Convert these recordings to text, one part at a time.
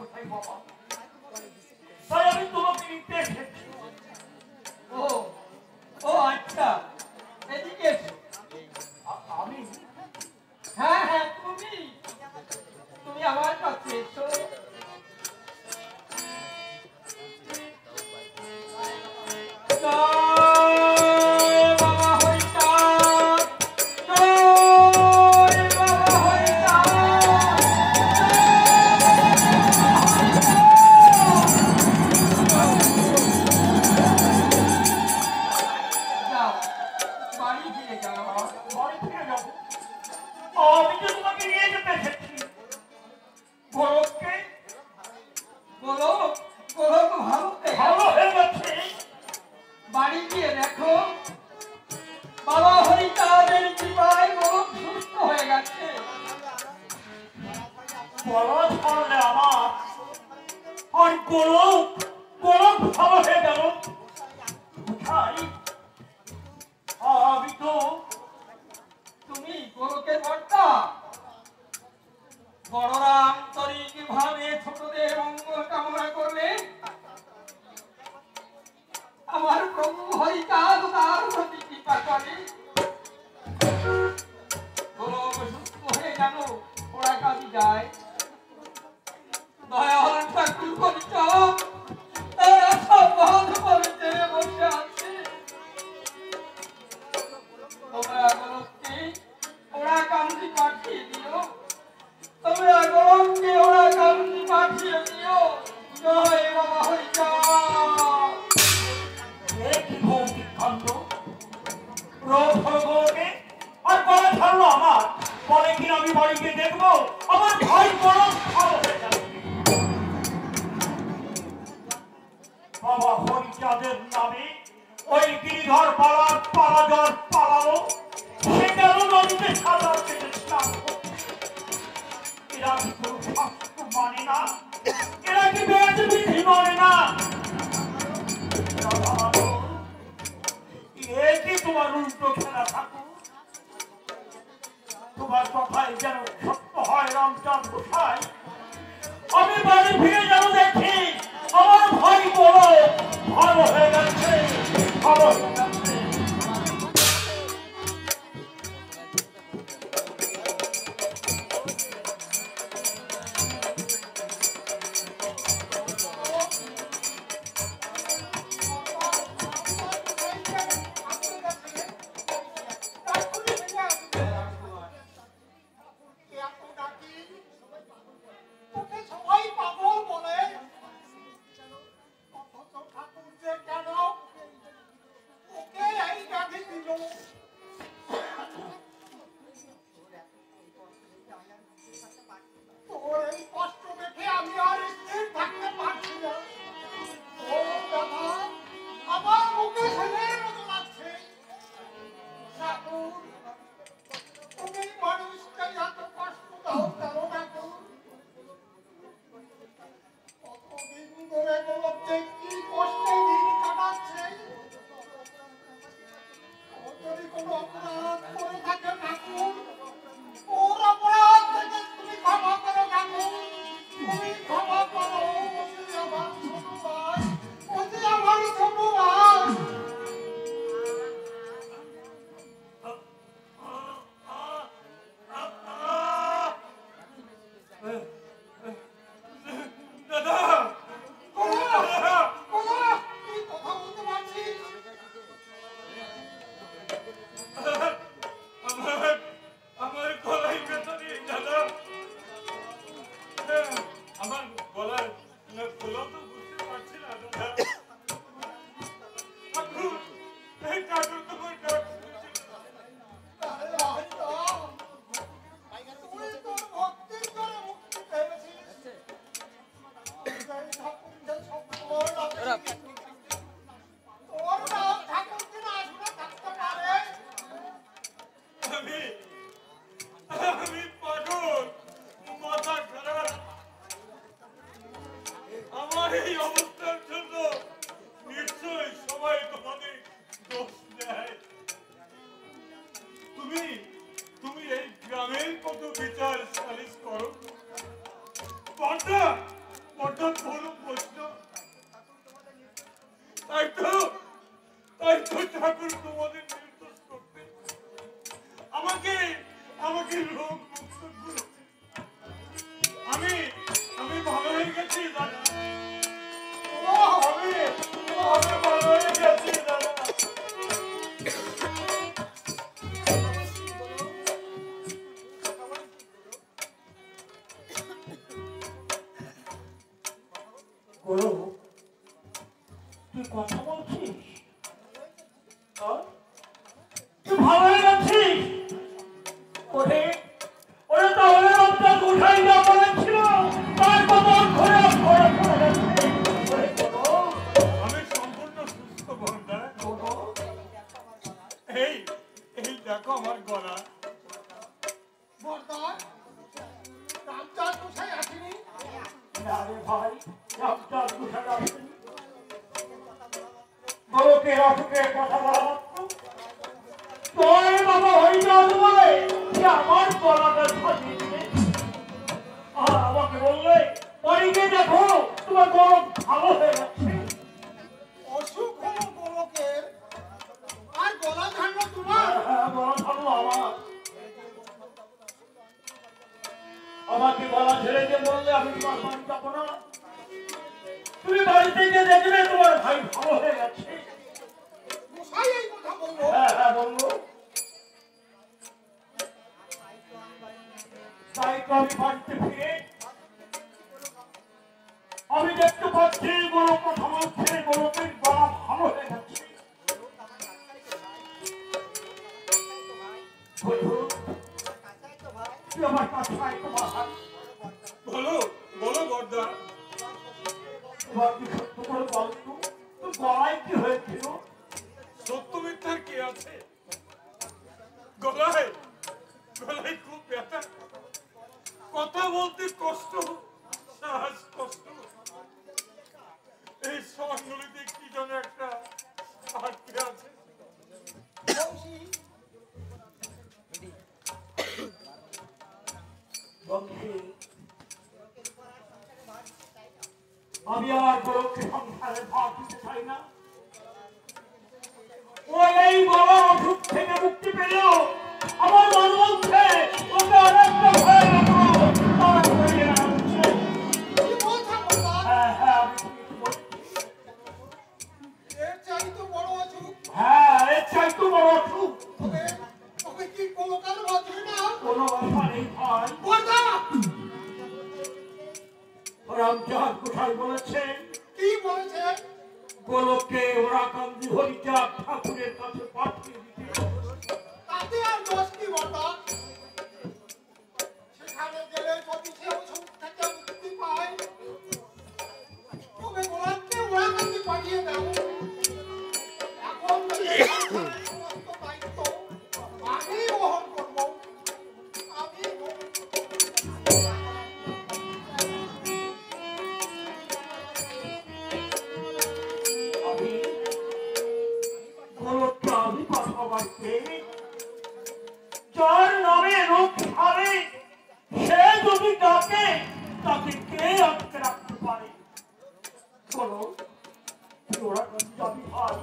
কোথায় বাবা? তাই আমি তোমাকে নিতে এসেছি। ও ও আচ্ছা, এদিকে এসো। আমি? হ্যাঁ হ্যাঁ, তুমি আমার কাছে এসো। আমি তো তোমাকে নিয়ে যেতে এসেছি। গোলককে গোলক গোলক ভালো হয়ে গেছে। বাড়ি গিয়ে দেখো বাবা হরিচাঁদের কৃপায় গোলক সুস্থ হয়ে গেছে। বলা ছাড়লে আমার আর গোলক গোলক ভালো হয়ে গেল কোথায়? আমি তো তুমি গোলকের কর্তা, বড়রা আন্তরিক ভাবে ছোটদের মঙ্গল কামনা করলে আমার প্রভু হরিচাঁদ তার প্রতি কৃপা করে। গোলক সুস্থ হয়ে যেন ওরা কাজে যায়। দয়াল ঠাকুর হরিচাঁদ তারা সব বাঁধ করে ছেড়ে বসে আছে। তোমরা গোলককে ওরা কান্দি পাঠিয়ে দিও। তোমরা গোলককে ওরা কান্দি পাঠিয়ে দিও। জয় বাবা হরিচাঁদ। কি ভৌতিক কাণ্ড! রোগ হলো গোলকে আর গলা ছাড়লো আমার। পরে কিনা আমি বাড়িতে দেখবো আমার ভাই গোলক ভালো হয়ে যাবে। বাবা হরিচাঁদের নামে ওই গিরিধর পালাধর পালালো। সে গেল নদীতে সাঁতার কেটে স্নান করতে। এরা কি কোনো শাস্ত্র মানে না? এরা কি বেদ বিধি মানে না? এ কি তোমার উল্টো খেলা ঠাকুর? তোমার কথায় যেন সত্য হয় রামচাঁদ গোসাই। আমি বাড়ি ফিরে যেন দেখি আমার ভাই বলো ভালো হয়ে গেছে, ভালো হয়ে গেছে। হঠাৎ বড় প্রশ্ন। তাই তো ঠাকুর তোমাদের নির্দোষ করতে আমাকে আমাকে রোগ মুক্ত করেছে। আমি আমি ভালো হয়ে গেছি দাদা। আমি আমি ভালো হয়ে গেছি দাদা। তুই কথা বলছিস? তুই ভালো হয়ে গেছিস? ওরে ওরে তাহলে রক্তটা উঠাই যা বলেছিল তার কথা ঘরে ঘরে ঘরে যাচ্ছে। আমি সম্পূর্ণ সুস্থ বন্ধা। এই এই দেখো আমার গলা। রামচাঁদ কোথায় আসেনি? না রে ভাই, রামচাঁদ কোথায় আসেনি? বড়কে অসুখের কথা বলা মাত্র তোর বাবা হয়ে যাবে বলে সে আমার গলাটা ছাড়িয়ে দিলে। আর আমাকে বললে বাড়িতে দেখো তোমার গরম ভালো হয়ে যাচ্ছে। অসুখ হলো গোলকের, আর গলা ঝাড়লো তোমার। হ্যাঁ, গলা ছাড়লো আমার। আমাকে গলা ঝেড়ে দিয়ে বললে আমি তোমার বাড়ি যাবো না। তুমি বাড়িতে গিয়ে দেখবে তোমার ভাই ভালো হয়ে গেছে। মশাই এই কথা বললো। হ্যাঁ হ্যাঁ বললো। তাই তো আমি বাড়িতে ফিরে আমি দেখতে পাচ্ছি বড় কথা বলছে বড়দের গলা ভালো হয়ে গেছে। বন্ধু, তুই আমার কাছে আয় তোমার হাত। বলো বলো বর্দা। তোমার কি সত্য করে বলতো তোর গলায় কি হয়েছিল? সত্য মিথ্যার কি আছে? গলায় গলায় খুব ব্যথা, কথা বলতে কষ্ট, শ্বাস কষ্ট। এই শ্বাসগুলিতে কি যেন একটা আটকে আছে। বংশী, বন্ধু, আমি আর বড়কে সংসারে ভাগ দিতে চাই না। ও এই বড় অসুখ থেকে মুক্তি পেলেও আমার মন বলছে ওকে আরেকটা ভয় রাখো। তার হয়ে আসছে। কি বলছো বাবা? হ্যাঁ হ্যাঁ আমি ঠিকই বলছি। এর চাইতে বড় অসুখ। হ্যাঁ এর চাইতে বড় অসুখ তবে তবে কি গোলকাল বাঁচবে না? কোনো ব্যাপার নেই ভাই। বর্দা, রামচাঁদ কোথায় বলেছেন কি বলেছে? গোলককে ওরা কান্দি হরিচাঁদ ঠাকুরের কাছে পাঠিয়ে দিতে। তাতে আর দোষ কি বর্দা? সেখানে গেলে যদি সে অসুখ থেকে মুক্তি পায়, তবে গোলাপকে ওরা কাছে পাঠিয়ে দাও। এখন সমস্ত দায়িত্ব আমি বহন করবো। আমি আমি গোলককে আমি কথা বলতে যার নামে রোগ ছাড়ে সে যদি ডাকে তাকে কে আটকে রাখতে পারে? বলো ওরা কান্দি যাবি ভাই?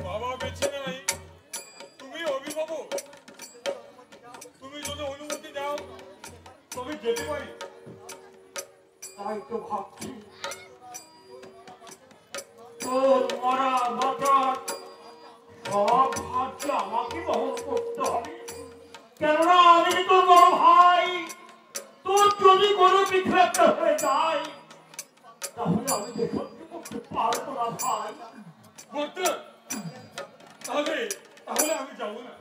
বাবা বেঁচে নাই, তুমি অভিভাবক, তুমি যদি অনুমতি দাও তবে যেতে পারি। তাই তো ভাবছি তোর মরা বাজার সব ভাগ্য আমাকে বহন করতে হবে। কেননা আমি তোর বড় ভাই। তোর যদি কোনো কিছু একটা হয়ে যায় তাহলে আমি দেখতে করতে পারবো না ভাই। বর্দা, তাহলে তাহলে আমি যাবো না।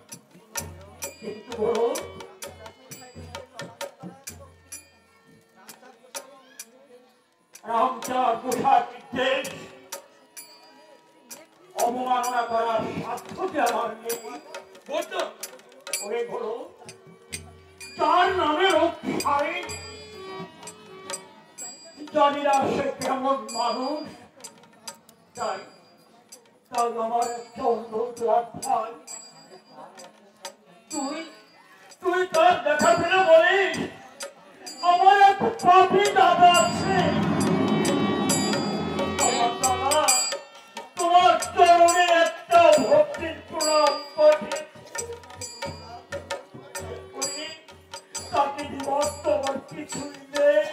কিন্তু বড় রামচাঁদ কোথায় নির্দেশ অবমাননা করার সাধ্য যে আমার নেই। বর্দা, ওরে বলো তার নামে রক্ষী ছাড়ে জানি না সে কেমন মানুষ। তাই তাই আমার একটা অনুরোধ ভাই, তুই তুই তার দেখা পেলে বলিস আমার এক পাপী দাদা আছে। আমার দাদা তোমার চরণে একটা ভক্তির প্রণাম পাঠিয়েছে। তাকে দিবস্ত আমার কিছুই নেই,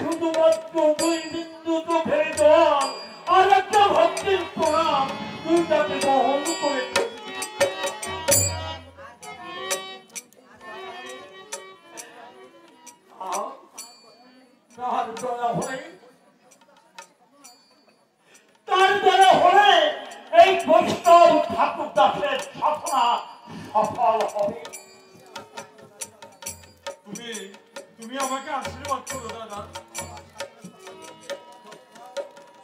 শুধুমাত্র 2 বিন্দু চোখের জল আর একটা ভক্তির প্রণাম তুই তাকে বহন করে তার দ্বারা হলে এই বৈষ্ণব ঠাকুর দাসের সাধনা সফল হবে। তুমি আমাকে আশীর্বাদ করো দাদা।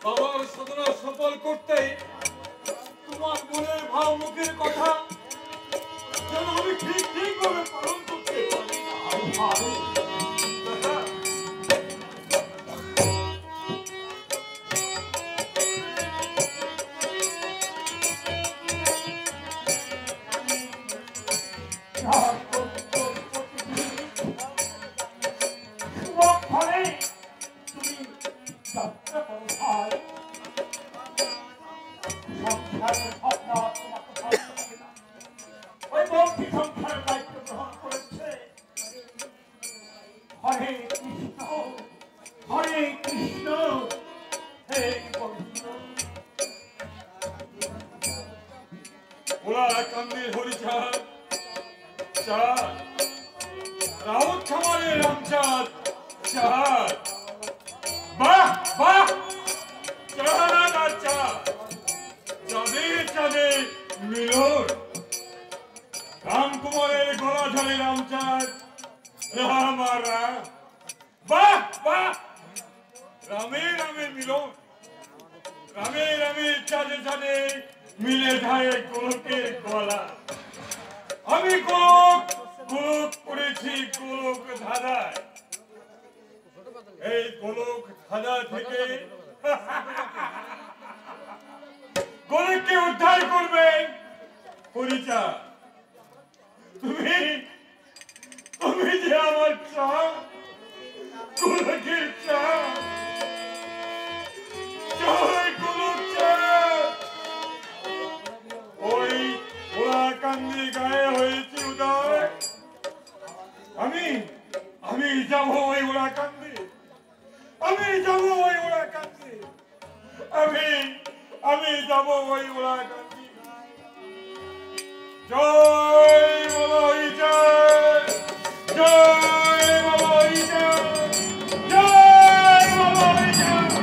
আমার সাধনা সফল করতেই তোমার মনের ভাব মুখের কথা যেন আমি ঠিক ভাবে পালন করতে পারি। হরে কৃষ্ণ হরে কৃষ্ণ হে গোবিন্দ। ওরা কান্দি হরিচাঁদ চাঁদ, রাউত খামারের রামচাঁদ চাঁদ, বাহ বাহ চাঁদ আর চাঁদ, চাঁদের চাঁদে মিলন। রামকুমারের গলা ঝরে রামচাঁদ রাম আর রাম, বাহ বাহ রামে রামে মিলন। রামে রামে চাঁদে চাঁদে মিলে যায় গোলকের গলা। আমি গোলক গোলক করেছি গোলক ধাঁধায়। এই গোলক ধাঁধা থেকে গোলককে উদ্ধার করবেন হরিচাঁদ। তুমি যে আমার চাঁদ, গোলকের চাঁদ, জয় গোলক চাঁদ। ওই ওরা কান্দি গায়ে হয়েছে উদয়। আমি যাবো ওই ওরা কান্দি, আমি যাবো ওই ওরা কান্দি, আমি যাবো ওই ওরা কান্দি। জয় বাবা হরিচাঁদ, জয় বাবা হরিচাঁদ, জয় বাবা হরিচাঁদ।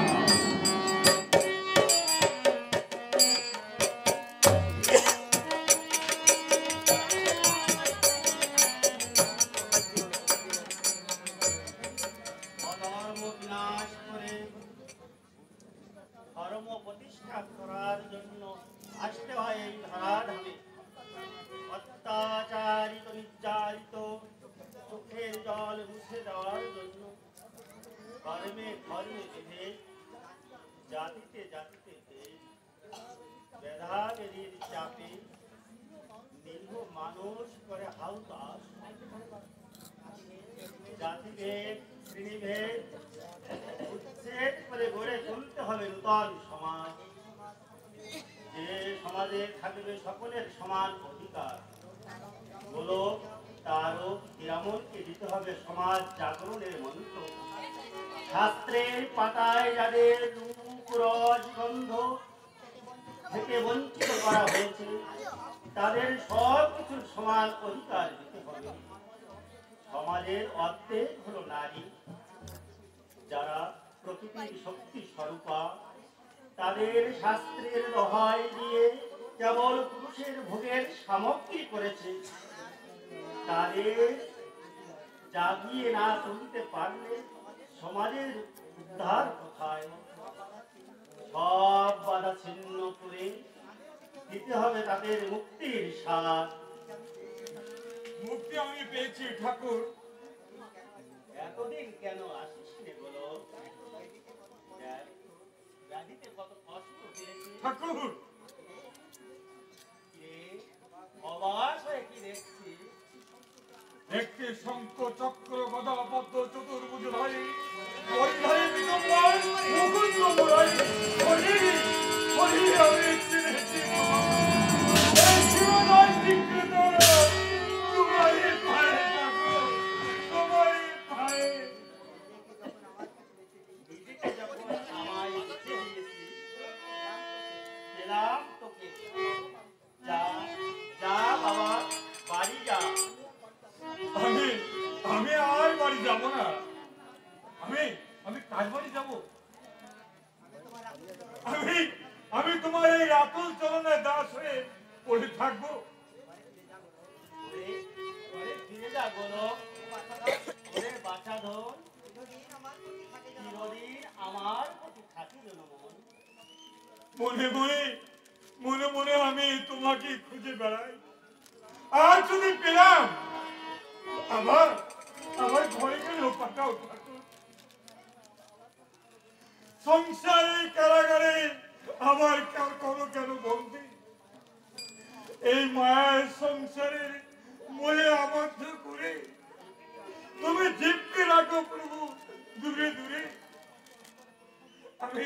অধর্ম বিনাশ করে ধর্ম প্রতিষ্ঠা করার জন্য আসতে হয় এই ধরাধামে। অত্যাচারিত নির্যাতিত চোখের জল মুছে দেওয়ার জন্য ধর্মে ধর্মে বিভেদ, জাতিতে জাতিতে ভেদ, ভেদাভেদের চাপে দীর্ঘ মানুষ করে হাউতাস। জাতিভেদ শ্রেণীভেদ উচ্ছেদ করে গড়ে তুলতে হবে নূতন সমাজ, যে সমাজে থাকবে সকলের সমান অধিকার। গোলক তারক হীরামনকে দিতে হবে সমাজ জাগরণের মন্ত্র। শাস্ত্রের পাতায় যাদের রূপ রস গন্ধ থেকে বঞ্চিত করা হয়েছে তাদের সব কিছুর সমান অধিকার দিতে হবে। সমাজের অর্ধেক হলো নারী, যারা প্রকৃতির শক্তি স্বরূপা। তাদের শাস্ত্রের দোহাই দিয়ে কেবল পুরুষের ভোগের সামগ্রী করেছে। তাদের জাগিয়ে না তুলতে পারলে সমাজের উদ্ধার কোথায়? সব বাধা ছিন্ন করে দিতে হবে তাদের মুক্তির স্বাদ। মুক্তি আমি পেয়েছি ঠাকুর। এতদিন কেন আসিস রে বলো? ব্যাধিতে কত কষ্ট পেয়েছি ঠাকুর। অবাক হয়ে কি দেখছি? একটি শঙ্খ চক্র গদা পদ্ম চতুর আমি চিনেছি এই জীবনের বিকৃত তোমারই পায়ে থাকো, তোমারই পায়ে। নিজেকে যখন আমায় দিতে দিয়েছি, পেলাম তোকে। যা যা বাবা, বাড়ি যা। আমি আমি আর বাড়ি যাব না। আমি আমি কার বাড়ি যাব? আমি আমি তোমার এই আতুল চরণে দাস হয়ে পড়ে থাকবো। ওরে ওরে ফিরে যা গোলক। ওরে বাছাধন, চিরদিন আমার প্রতি থাকিবে মন। মনে মনে মনে মনে আমি তোমাকে খুঁজে বেড়াই। আর যদি পেলাম আমার আমার ঘরে কেন পাঠাও ঠাকুর। সংসারে কারাগারে আমার কোনো কেন বন্দি। এই মায়ের সংসারে মোহে আবদ্ধ করে তুমি জিপকে রাখো প্রভু দূরে দূরে। আমি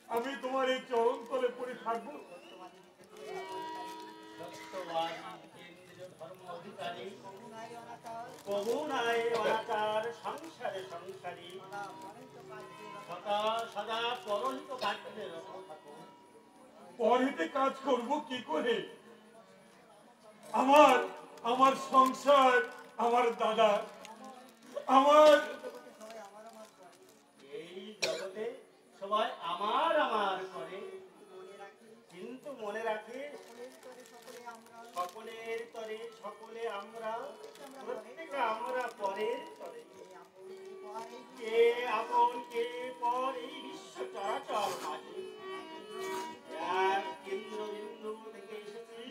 আমি তোমার এই চরণ তলে পড়ে থাকবো। সত্যবাদী কেন্দ্রীয় ধর্ম অধিকারী, করুণায় অনাচার সংসারে সংসারী, সদা সদা পরহিত কার্যে রত থাকো। পরেতে কাজ করব কি করে? আমার আমার সংসার, আমার দাদা, আমার এই জগতে সবাই আমার আমার করে, কিন্তু মনে রাখে সকলের তরে সকলে আমরা, প্রত্যেকে আমরা পরের তরে। কে আপন কে পর এই বিশ্ব চরাচর মাঝে এক কেন্দ্রবিন্দু থেকে এসেছি,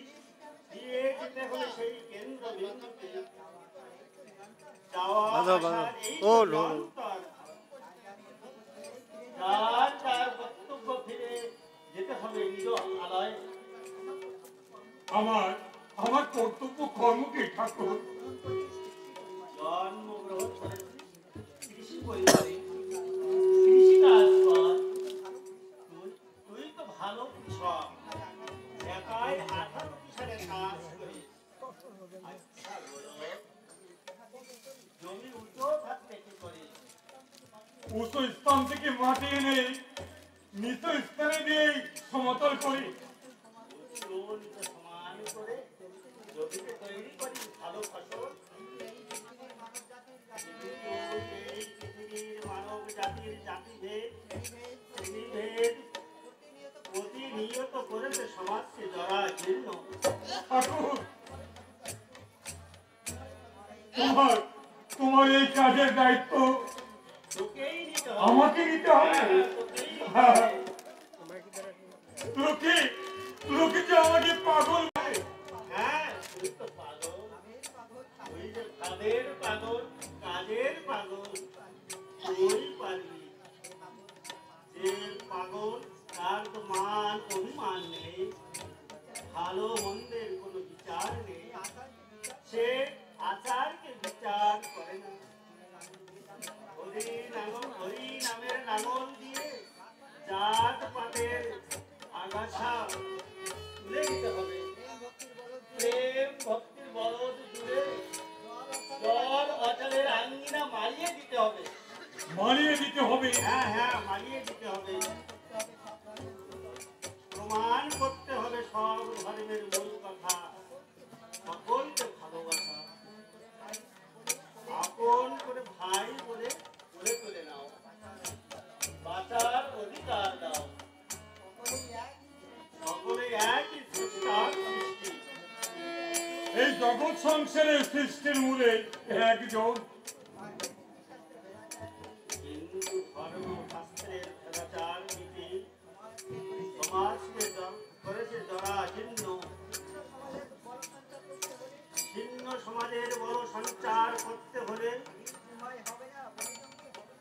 দিয়ে যেতে হলে সেই কেন্দ্রবিন্দুতে যাওয়া আসার এই অন্তর। যার যার বক্তব্য ফিরে যেতে হবে নিজ আলয়ে। আমার আমার কর্তব্য কর্ম কি ঠাকুর? জন্মগ্রহণ করেছি কৃষি পরিবারে, কৃষিকাজ কর। তুই তো ভালো কৃষক, একাই 18টি সালে কাজ করিস। আচ্ছা বলো, জমি উঁচু থাকতে কি করিস? উঁচু স্থান থেকে মাটি এনে নিচু স্থানে দিয়ে সমতল করি। উঁচু নিচু সমান করে জমিতে তৈরি করিস ভালো ফসল। এই পৃথিবীর মানব জাতির জাতিভেদ শ্রেণীভেদ প্রতিনিয়ত করেছে সমাজকে জরাজীর্ণ। ঠাকুর তোমার তোমার এই কাজের দায়িত্ব তোকেই নিতে হবে। আমাকে নিতে হবে। তোকেই নিতে হ্যাঁ, হবে। লোকে লোকে যে আমাকে পাগল বলে। হ্যাঁ, তুই তো পাগল। তুই যে ভাবের পাগল, কাজের পাগল, তুই পারবি। যে পাগল তার তো মান অভিমান নেই, ভালো মন্দের কোনো বিচার নেই, সে আচারকে বিচার করে না। হরি নামের নাঙল দিয়ে জাত পাতের আগাছা তুলে দিতে হবে। প্রেম ভক্তির বলদ জুড়ে জল অচলের আঙ্গিনা মারিয়ে দিতে হবে। মানিয়ে দিতে হবে। হ্যাঁ হ্যাঁ, মারিয়ে দিতে হবে। প্রমাণ করতে হবে সব ধর্মের মূল কথা, সকলকে ভালোবাসা, আপন করে ভাই বলে গড়ে তুলে নাও, বাঁচার অধিকার দাও। সকলে একই স্রষ্টার সৃষ্টি। এই জগৎ সংসারের সৃষ্টির মূলে একজন। হিন্দু ধর্ম শাস্ত্রের সদাচার নীতি সমাজকে করেছে জরাজীর্ণ। ছিন্ন সমাজের বড় সঞ্চার করতে হলে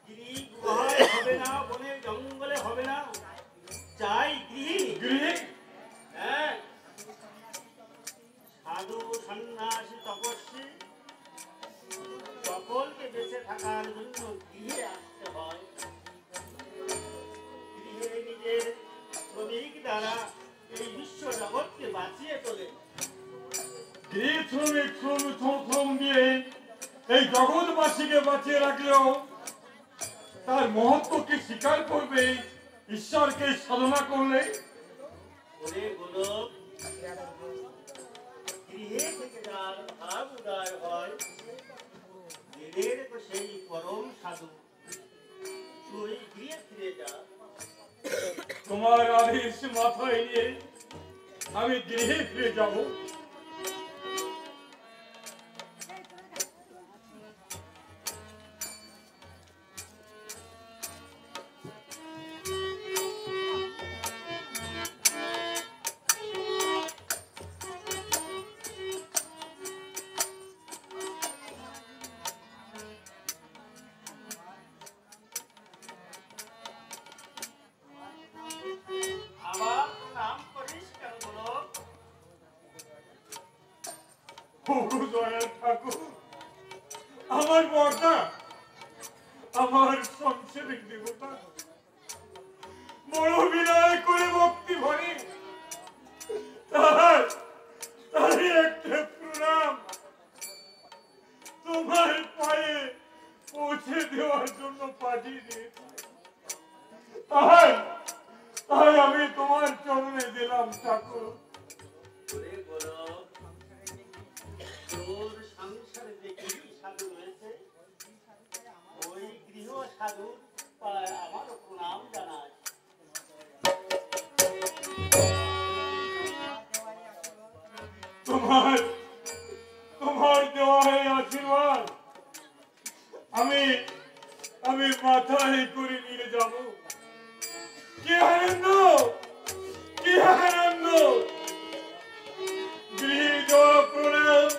গিরি গুহায় হবে না, বনে জঙ্গলে হবে না, চাই গৃহী। হ্যাঁ, সাধু সন্ন্যাসী তপস্বী শ্রমিক শ্রম দিয়ে এই জগৎবাসীকে বাঁচিয়ে রাখলেও তার মহত্বকে স্বীকার করবে ঈশ্বরকে সাধনা করলে। ওরে গোলক, গৃহে থেকে যার ভাব উদয় হয়, দিনের তো সেই পরম সাধু। তুই গৃহে ফিরে যা। তোমার আদেশ মাথায় নিয়ে আমি গৃহে ফিরে যাব। আবার নাম করিস কেন গোলক? দয়াল ঠাকুর, আমার বর্দা, আমার সংসারিক দেবতা বড় বিনয় করে ভক্তি ভরে তারই একটা প্রণাম তোমার পায়ে পৌঁছে দেওয়ার জন্য পাঠিয়ে দিয়েছি। তাই আমি তোমার চরণে দিলাম ঠাকুর। ওরে গোলক, তোর সংসারে যে কি সাধু রয়েছে, ওই গৃহ সাধু আমারও প্রণাম জানায়। তোমার দেওয়া আশীর্বাদ আমি মাথায় করে নিয়ে যাব। কি আনন্দ, কি আনন্দ! গৃহে যাওয়া প্রণাম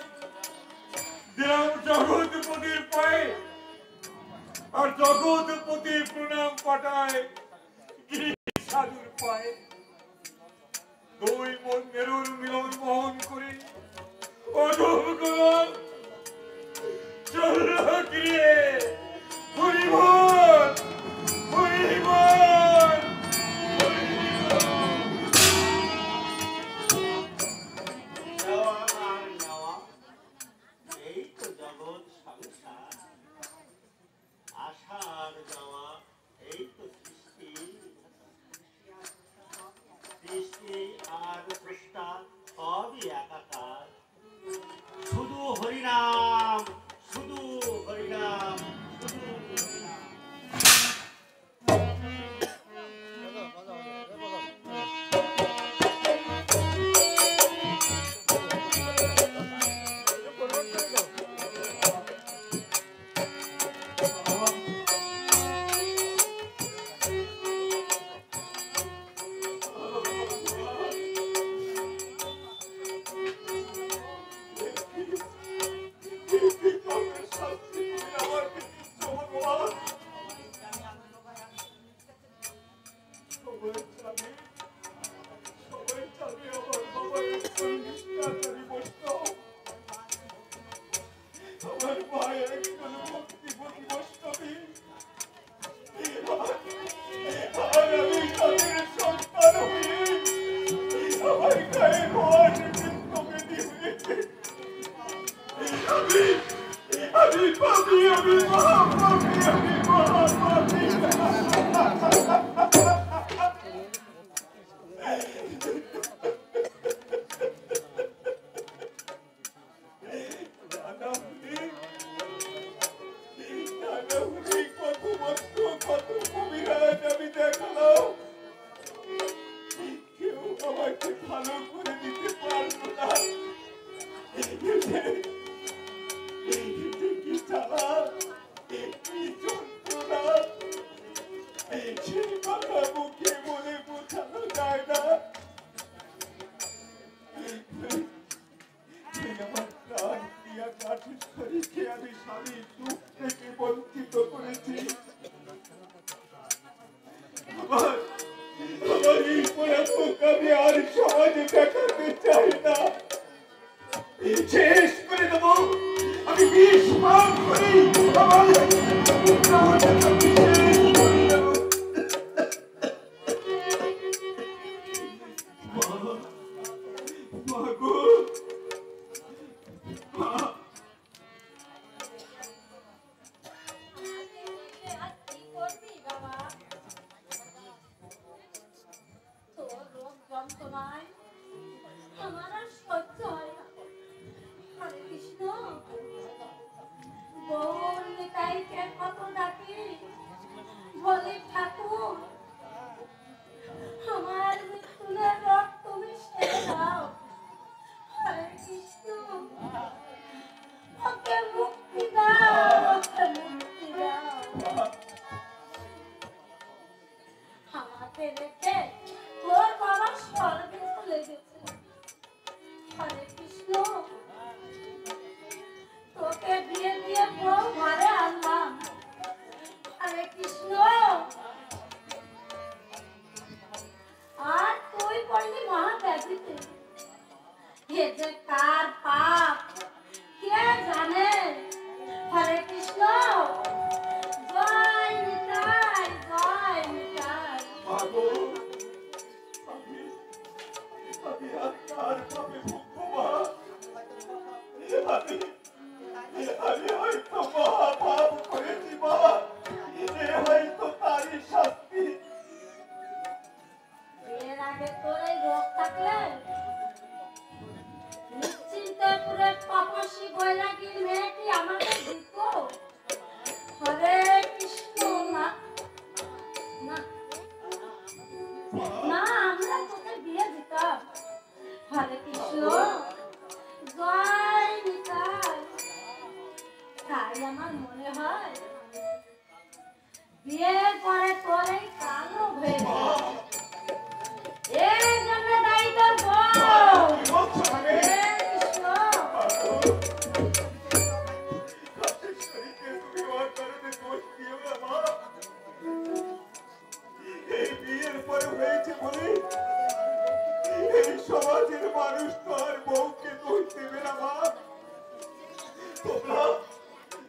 দিলাম জগৎপতির পায়ে, আর জগৎপতি প্রণাম পাঠায় গৃহ সাধুর পায়ে। দুই মন মেরুর মিলন বহন করে অধম চল গৃহে। হরিবল, হরিবল, দেওয়া আর নেওয়া, এই তো জগৎ সংসার। আসা আর যাওয়া, এই তো সৃষ্টি। সৃষ্টি আর স্রষ্টা সবই একাকার। শুধু হরিনাম, শুধু হরিনাম, শুধু হরিনাম। বাবাকে রেখে তোর বাবা স্বর্গে চলে গেছে। হরে কৃষ্ণ, তোকে বিয়ে দিয়ে বউ ঘরে আনলাম। হরে কৃষ্ণ, আর তুই পড়লি মহাব্যাধিতে। এ যে কার পাপ কে জানে। হরে কৃষ্ণ, জয় নিতাই, জয় নিতাই। মাগো, আমি আর পাপে ভুগবো মা। আমি হয়তো মহাপাপ করেছি মা। এ হয়তো তারই শাস্তি। এর আগে তোর এই রোগ থাকলে নিশ্চিন্তে পুরে তপস্বী বৈরাগীর মেয়েটি আমাকে দিত। হরে কৃষ্ণ, না না না, আমরা তোকে বিয়ে দিতাম। হরে কৃষ্ণ, জয় নিতাই। তাই আমার মনে হয় বিয়ের পরে তোর এই কালো হয়ে যাবে। এই জন্য দায়ী তোর বউ। হরে কৃষ্ণ, রাজেশ্বরীকে তুমি আমার কারণে দোষ দিও না মা। এই বিয়ের পরে হয়েছে বলে এই সমাজের মানুষ তো আর বউকে দোষ দেবে না মা।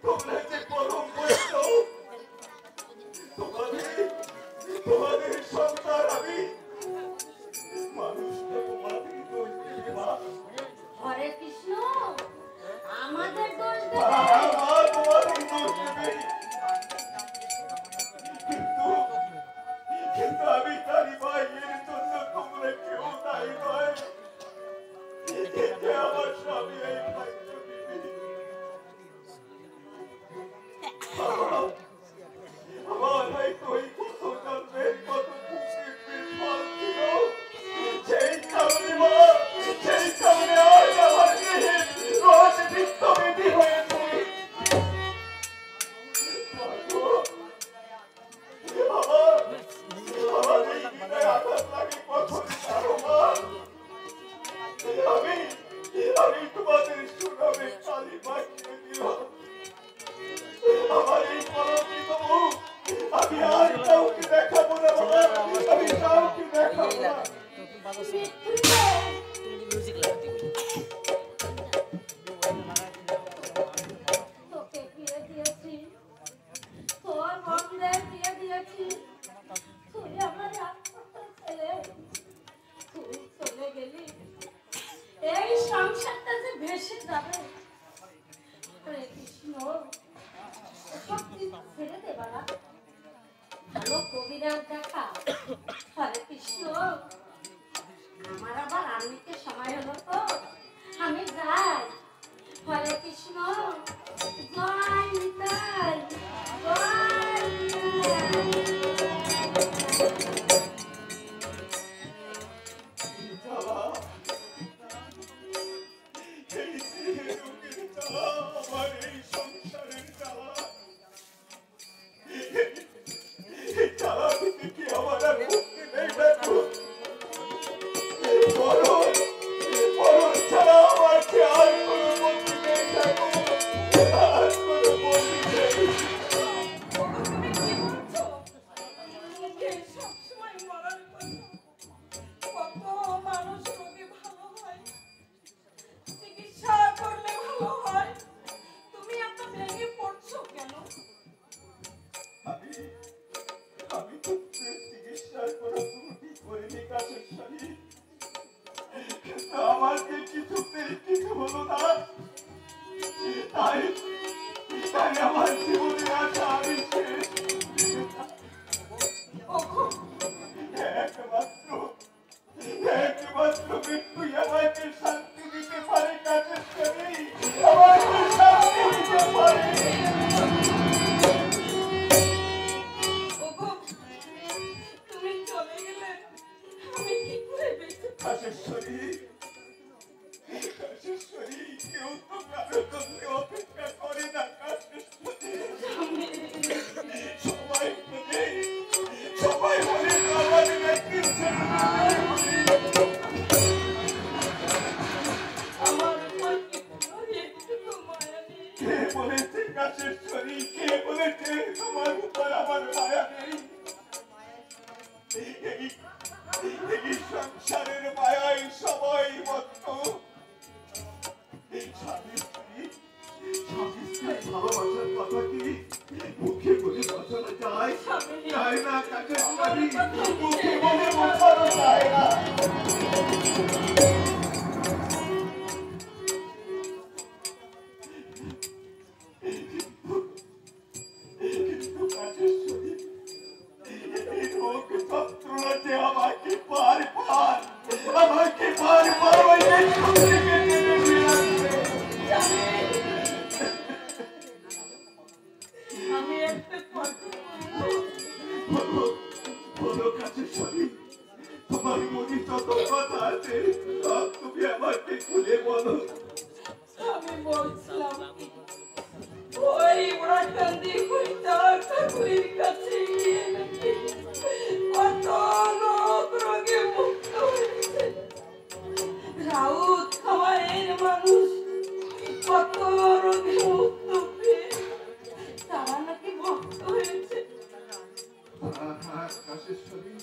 তোমরা যে পরম বৈষ্ণব, তোমাদের সন্তান আমি। মানুষটা তোমাদের দোষ দেবে মা। হরে কৃষ্ণ, আমাদের দোষ মা, দেবে। তোমাদের দোষ দেবে। কিন্তু আমি জানি ভাই, এর জন্য তোমরা কেউ দায়ী নয়। এতে আমার স্বামী এই দায়িত্ব নিবে। আমার হয়তো ওই কত জন্মের কত পুষ্টির ফল ছিল, সেই কারণে মা, সেই কারণে আজ আমার দেহে রস বিদ্যবিধি হয়েছে। আমার এই হৃদয়ে আঘাত লাগে কখন জানো মা? আমি তোমাদের সুনামে কালি মাখিয়ে দিলাম। আমার এই কলঙ্কিত মুখ আমি আর কাউকে দেখাবো না বাবা। আমি কাউকে দেখাবো না। তোকে বিয়ে দিয়েছি, তোর বন্ধের বিয়ে দিয়েছি। তুই আমার একমাত্র ছেলে, তুই চলে গেলি, এই সংসারটা যে ভেসে যাবে। হরে কৃষ্ণ, সব তুই ছেড়ে দে বাবা। ভালো কবিরাজ দেখা। হরে কৃষ্ণ, আমার আবার আর্মিকে সময় হলো তো, আমি যাই। হরে কৃষ্ণ, জয় নিতাই, জয় নিতাই। জ্বালা, এই দেহের রোগের জ্বালা, আমার এই সংসারের জ্বালা। এই জ্বালা থেকে কি আমার আর মুক্তি নেই দেখো? মরণ ছাড়া আমার যে আর কোনো গতি নেই দেখো। আর কোনো গতি নেই। তুমি কি বলছো? মুখে সবসময় মরার কথা। কত মানুষ রোগে ভালো হয়, চিকিৎসা করলে ভালো হয়, তুমি এত ভেঙে পড়ছো কেন? আমি তো চিকিৎসার কোনো ত্রুটি করিনি কাশেশ্বরী। কিন্তু আমার যে কিছুতেই কিছু হলো না, তাই আমার জীবনের আশা আমি শেষ। ওগো, একমাত্র মৃত্যুই আমাকে শান্তি দিতে পারে কাশেশ্বরী। আমাকে শান্তি দিতে পারে। ওগো, তুমি চলে গেলে আমি কি করে বেঁচে কাশেশ্বরী, কেউ তো কারো জন্য অপেক্ষা করে না কাশেশ্বরী। সবাই বলে আমাদের শুনি চাই না কাকেশ্বরী, আমার কথা মুখে বলে বোঝানো যায় না। কিন্তু কাকেশ্বরী, এই রোগ যন্ত্রণাতে আমাকে বারবার ওই দেশকে টেনে নিয়ে আসছে। আমি একটা কথা বলো, বলো কাকেশ্বরী, তোমার মনে যত কথা আছে সব তুমি আমাকে খুলে বলো। আমি বলছিলাম কি, ওই ওরাকান্দি হরিদার ঠাকুরের কাছে গিয়ে নাকি কত লোক রোগে মুক্ত হয়েছে। রাউত খামারের মানুষ কত রোগে মুক্ত পেয়ে তারা নাকি ভক্ত হয়েছে। হ্যাঁ কাকেশ্বরী,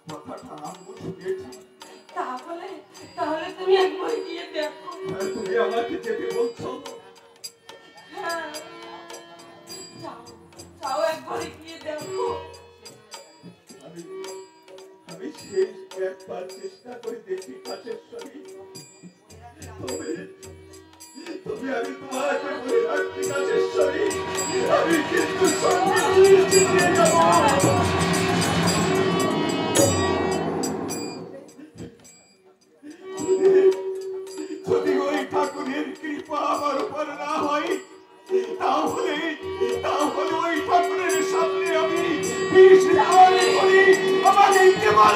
কথাটা আমিও শুনেছি। তাহলে তুমি একবার গিয়ে দেখো। তুমি আমাকে যেতে বলছো? হ্যাঁ, যাও একবার গিয়ে দেখো। আমি শেষ একবার চেষ্টা করে দেখি কাকেশ্বরী। তবে আমি তোমাকে বলে রাখছি কাকেশ্বরী, আমি কিন্তু সত্যি জিতে যাব। যদি ওই ঠাকুরের কৃপা আমার উপর না হয়, তাহলে ওই ঠাকুরের সামনে আমি বিষ ধারণ করি, আমাকে কেবল